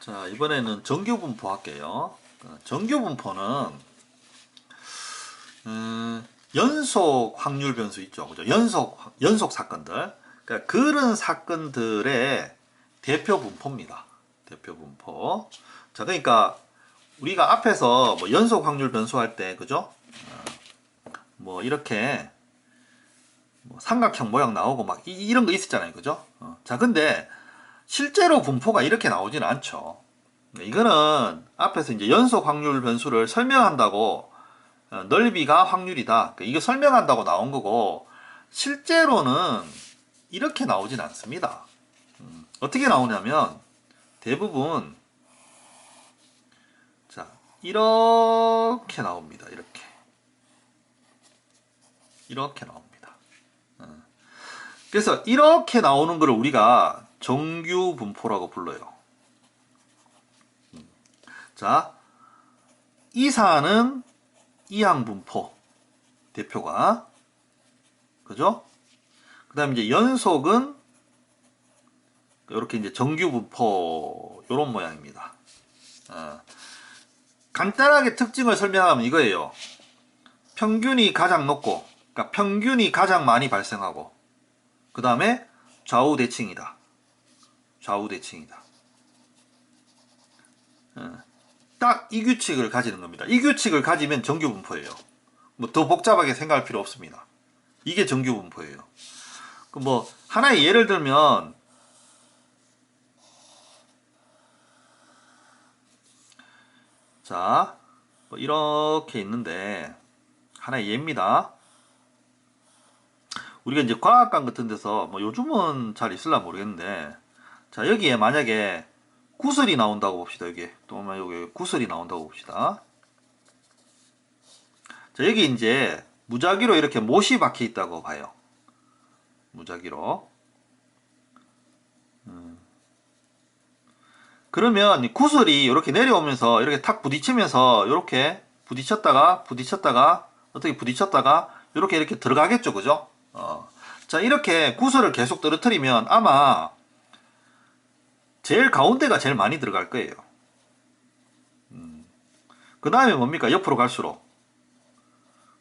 자, 이번에는 정규 분포 할게요. 정규 분포는 연속 확률 변수 있죠. 그죠? 연속 사건들. 그러니까 그런 사건들의 대표 분포입니다. 대표 분포. 자, 그러니까 우리가 앞에서 뭐 연속 확률 변수 할 때, 그죠? 뭐 이렇게 뭐 삼각형 모양 나오고 막 이런 거 있었잖아요. 그죠? 자, 근데 실제로 분포가 이렇게 나오지는 않죠. 이거는 앞에서 이제 연속 확률 변수를 설명한다고 넓이가 확률이다. 이거 설명한다고 나온 거고 실제로는 이렇게 나오진 않습니다. 어떻게 나오냐면 대부분 자 이렇게 나옵니다. 이렇게 나옵니다. 그래서 이렇게 나오는 것을 우리가 정규 분포라고 불러요. 자, 이 사안은 이항 분포 대표가 그죠? 그 다음에 이제 연속은 이렇게 이제 정규 분포 요런 모양입니다. 간단하게 특징을 설명하면 이거예요. 평균이 가장 높고, 그러니까 평균이 가장 많이 발생하고, 그 다음에 좌우 대칭이다. 좌우 대칭이다. 딱 이 규칙을 가지는 겁니다. 이 규칙을 가지면 정규 분포예요. 뭐 더 복잡하게 생각할 필요 없습니다. 이게 정규 분포예요. 뭐 하나의 예를 들면 자, 뭐 이렇게 있는데 하나의 예입니다. 우리가 이제 과학관 같은 데서 뭐 요즘은 잘 있을라 모르겠는데 자, 여기에 만약에 구슬이 나온다고 봅시다. 여기 구슬이 나온다고 봅시다. 자, 여기 이제 무작위로 이렇게 못이 박혀 있다고 봐요. 무작위로. 그러면 이 구슬이 이렇게 내려오면서 이렇게 탁 부딪히면서 이렇게 부딪혔다가 어떻게 부딪혔다가 이렇게 들어가겠죠. 그죠? 자, 이렇게 구슬을 계속 떨어뜨리면 아마 제일 가운데가 제일 많이 들어갈 거예요. 그 다음에 뭡니까? 옆으로 갈수록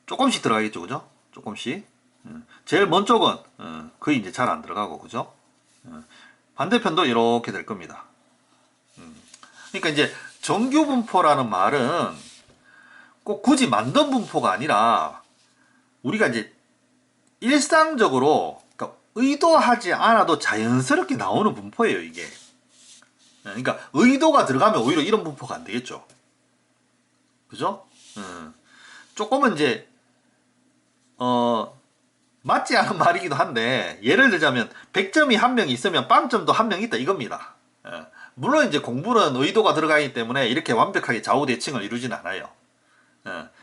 조금씩 들어가겠죠. 그죠? 조금씩. 제일 먼 쪽은 거의 이제 잘 안 들어가고, 그죠? 반대편도 이렇게 될 겁니다. 그러니까 이제 정규 분포라는 말은 꼭 굳이 만든 분포가 아니라 우리가 이제 일상적으로 그러니까 의도하지 않아도 자연스럽게 나오는 분포예요, 이게. 그러니까 의도가 들어가면 오히려 이런 분포가 안 되겠죠. 그죠? 조금은 이제 맞지 않은 말이기도 한데 예를 들자면 100점이 한 명 있으면 빵점도 한 명 있다 이겁니다. 물론 이제 공부는 의도가 들어가기 때문에 이렇게 완벽하게 좌우 대칭을 이루진 않아요.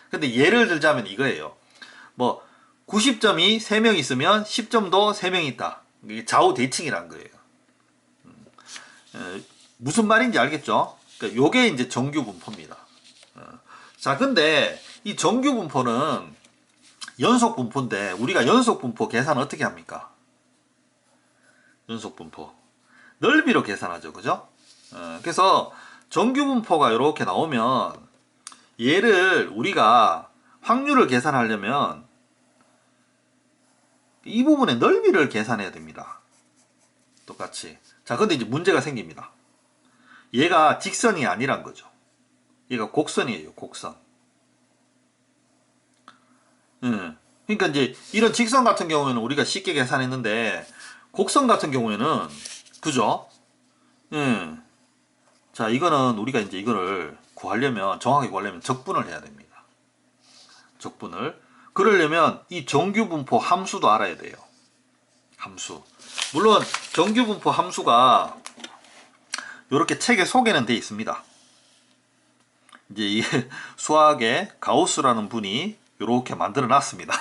근데 예를 들자면 이거예요. 뭐 90점이 3명 있으면 10점도 3명 있다. 이게 좌우 대칭이란 거예요. 무슨 말인지 알겠죠? 그러니까 요게 이제 정규 분포입니다. 자, 근데 이 정규 분포는 연속 분포인데 우리가 연속 분포 계산 어떻게 합니까? 연속 분포 넓이로 계산하죠. 그죠? 그래서 정규 분포가 이렇게 나오면 얘를 우리가 확률을 계산하려면 이 부분의 넓이를 계산해야 됩니다. 똑같이. 자, 근데 이제 문제가 생깁니다. 얘가 직선이 아니란 거죠. 얘가 곡선이에요. 곡선. 그러니까 이제 이런 직선 같은 경우에는 우리가 쉽게 계산했는데 곡선 같은 경우에는 그죠? 자, 이거는 우리가 이제 이거를 정확하게 구하려면 적분을 해야 됩니다. 적분을. 그러려면 이 정규분포 함수도 알아야 돼요. 함수. 물론 정규분포 함수가 이렇게 책에 소개는 돼 있습니다. 이제 이 수학의 가우스라는 분이 이렇게 만들어 놨습니다.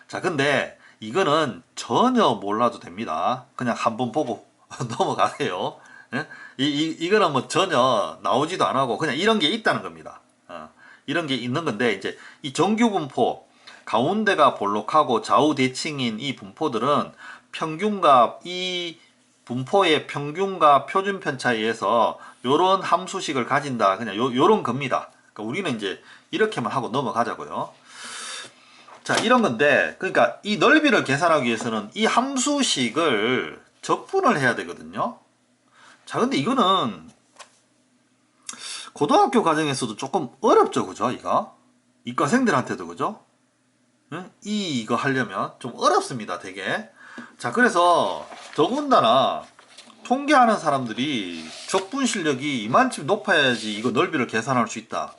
자, 근데 이거는 전혀 몰라도 됩니다. 그냥 한번 보고 넘어가세요. 예? 이거는 뭐 전혀 나오지도 안 하고 그냥 이런 게 있다는 겁니다. 이런 게 있는 건데 이제 이 정규 분포 가운데가 볼록하고 좌우 대칭인 이 분포들은 평균값 이 분포의 평균과 표준 편차에 의해서 요런 함수식을 가진다. 그냥 요런 겁니다. 그러니까 우리는 이제 이렇게만 하고 넘어가자고요. 자, 이런 건데, 그러니까 이 넓이를 계산하기 위해서는 이 함수식을 적분을 해야 되거든요. 자, 근데 이거는 고등학교 과정에서도 조금 어렵죠, 그죠? 이과생들한테도, 그죠? 응? 이거 하려면 좀 어렵습니다, 되게. 자, 그래서 더군다나 통계하는 사람들이 적분 실력이 이만큼 높아야지 이거 넓이를 계산할 수 있다.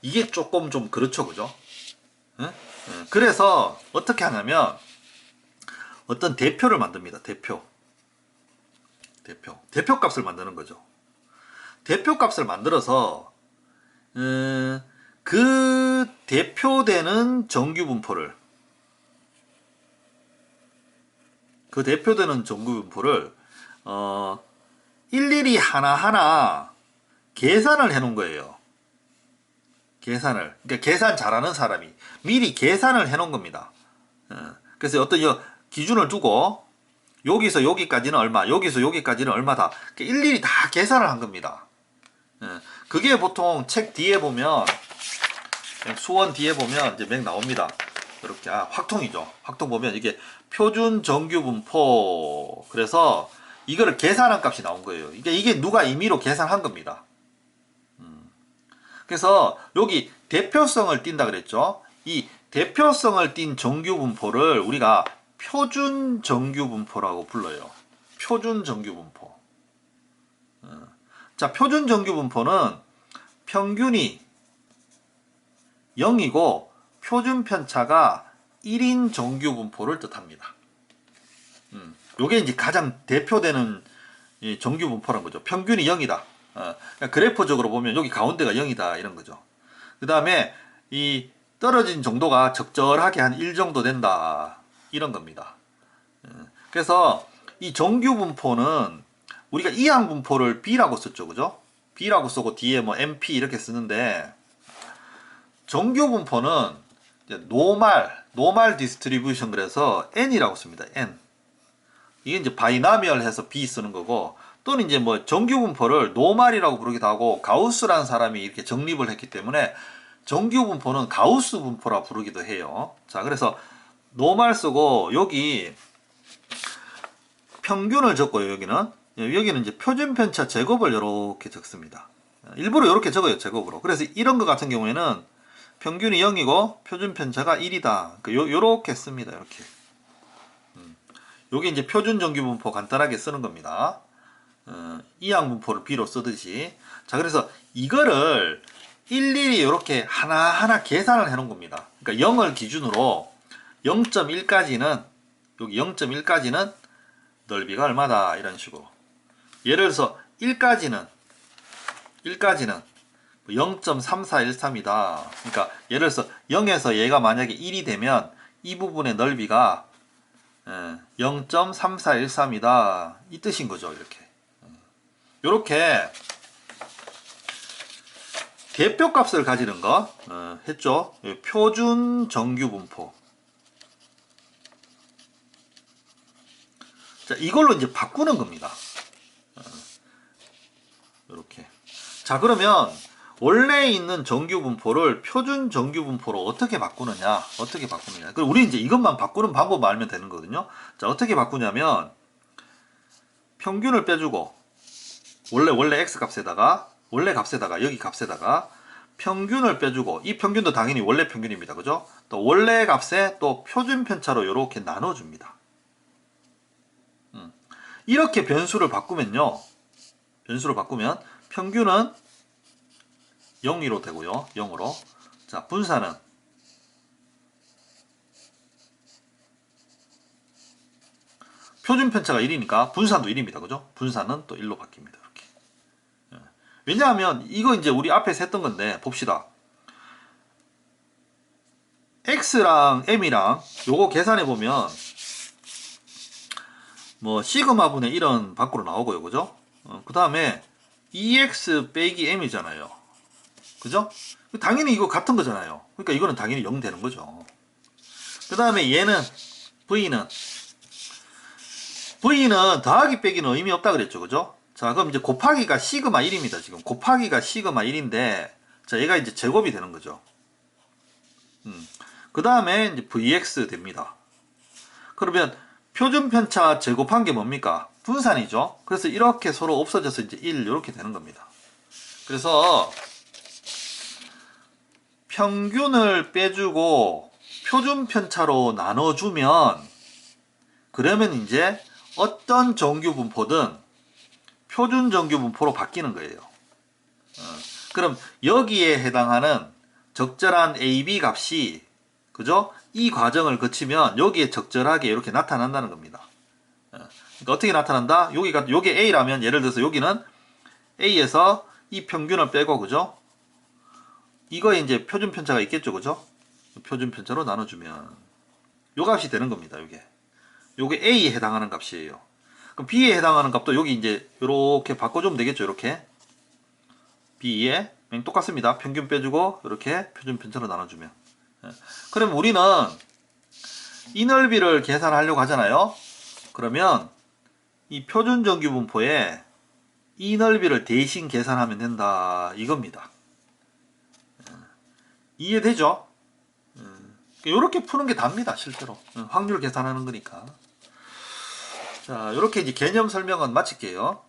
이게 조금 좀 그렇죠, 그죠? 응? 응. 그래서 어떻게 하냐면 어떤 대표를 만듭니다. 대표값을 만드는 거죠. 대표값을 만들어서 그 대표되는 정규분포를 일일이 하나하나 계산을 해 놓은 거예요. 그러니까 계산 잘하는 사람이 미리 계산을 해 놓은 겁니다. 그래서 어떤 기준을 두고 여기서 여기까지는 얼마, 여기서 여기까지는 얼마다 일일이 다 계산을 한 겁니다. 그게 보통 책 뒤에 보면 수원 뒤에 보면 이제 맥 나옵니다. 이렇게 확통이죠. 확통 보면 이게 표준 정규 분포. 그래서 이거를 계산한 값이 나온 거예요. 이게 누가 임의로 계산한 겁니다. 그래서 여기 대표성을 띈다 그랬죠. 이 대표성을 띈 정규 분포를 우리가 표준 정규 분포라고 불러요. 표준 정규 분포. 자, 표준 정규 분포는 평균이 0이고 표준 편차가 1인 정규 분포를 뜻합니다. 요게 이제 가장 대표되는 정규 분포란 거죠. 평균이 0이다. 그러니까 그래프적으로 보면 여기 가운데가 0이다 이런 거죠. 그 다음에 이 떨어진 정도가 적절하게 한 1 정도 된다 이런 겁니다. 그래서 이 정규 분포는 우리가 이항 분포를 B라고 썼죠, 그죠? B라고 쓰고 뒤에 뭐 MP 이렇게 쓰는데 정규 분포는 이제 노말 디스트리뷰션 그래서 N이라고 씁니다. N. 이게 이제 바이나미얼 해서 B 쓰는 거고 또는 이제 뭐 정규 분포를 노말이라고 부르기도 하고 가우스라는 사람이 이렇게 정립을 했기 때문에 정규 분포는 가우스 분포라 부르기도 해요. 자, 그래서 노말 쓰고 여기 평균을 적고요. 여기는 이제 표준 편차 제곱을 이렇게 적습니다. 일부러 이렇게 적어요. 제곱으로. 그래서 이런 거 같은 경우에는 평균이 0이고 표준 편차가 1이다. 요렇게 씁니다. 이렇게. 요게 이제 표준 정규 분포 간단하게 쓰는 겁니다. 이항 분포를 B로 쓰듯이. 자, 그래서 이거를 일일이 이렇게 하나하나 계산을 해 놓은 겁니다. 그러니까 0을 기준으로 0.1까지는 여기 0.1까지는 넓이가 얼마다 이런 식으로. 예를 들어서 1까지는 0.3413이다. 그러니까 예를 들어서 0에서 얘가 만약에 1이 되면 이 부분의 넓이가 0.3413이다. 이 뜻인 거죠. 이렇게 대표값을 가지는 거 했죠. 표준 정규 분포. 자, 이걸로 이제 바꾸는 겁니다. 이렇게. 자, 그러면 원래 있는 정규 분포를 표준 정규 분포로 어떻게 바꾸느냐? 그럼 우리 이제 이것만 바꾸는 방법을 알면 되는 거거든요. 자, 어떻게 바꾸냐면 평균을 빼주고 원래 x 값에다가 여기 값에다가 평균을 빼주고 이 평균도 당연히 원래 평균입니다. 그죠? 또 원래 값에 또 표준 편차로 이렇게 나눠줍니다. 이렇게 변수를 바꾸면 평균은 0으로 되고요. 0으로. 자, 분산은 표준 편차가 1이니까 분산도 1입니다. 그죠? 분산은 또 1로 바뀝니다. 이렇게. 왜냐하면 이거 이제 우리 앞에서 했던 건데 봅시다. x랑 m이랑 요거 계산해 보면 뭐 시그마분의 1은 밖으로 나오고요. 그죠? 그 다음에 2x 빼기 m이잖아요. 그죠? 당연히 이거 같은 거잖아요. 그러니까 이거는 당연히 0 되는 거죠. 그 다음에 얘는 v는 V는 더하기 빼기는 의미 없다 그랬죠. 그죠? 자, 그럼 이제 곱하기가 시그마 1입니다. 지금 곱하기가 시그마 1인데, 자, 얘가 이제 제곱이 되는 거죠. 그 다음에 이제 Vx 됩니다. 그러면 표준 편차 제곱한 게 뭡니까? 분산이죠. 그래서 이렇게 서로 없어져서 이제 1 이렇게 되는 겁니다. 그래서 평균을 빼주고 표준 편차로 나눠주면, 그러면 이제 어떤 정규 분포든 표준 정규 분포로 바뀌는 거예요. 그럼 여기에 해당하는 적절한 AB 값이, 그죠? 이 과정을 거치면 여기에 적절하게 이렇게 나타난다는 겁니다. 그러니까 어떻게 나타난다? 여기가, 요게 A라면 예를 들어서 여기는 A에서 이 평균을 빼고, 그죠? 이거에 이제 표준 편차가 있겠죠, 그죠? 표준 편차로 나눠주면 요 값이 되는 겁니다. 요게 A에 해당하는 값이에요. 그럼 B에 해당하는 값도 여기 이제 이렇게 바꿔주면 되겠죠. 이렇게 B에 똑같습니다. 평균 빼주고 이렇게 표준 편차로 나눠주면. 그럼 우리는 이 넓이를 계산하려고 하잖아요. 그러면 이 표준 정규 분포에 이 넓이를 대신 계산하면 된다 이겁니다. 이해되죠? 이렇게 푸는 게 답니다. 실제로 확률 계산하는 거니까. 자, 이렇게 이제 개념 설명은 마칠게요.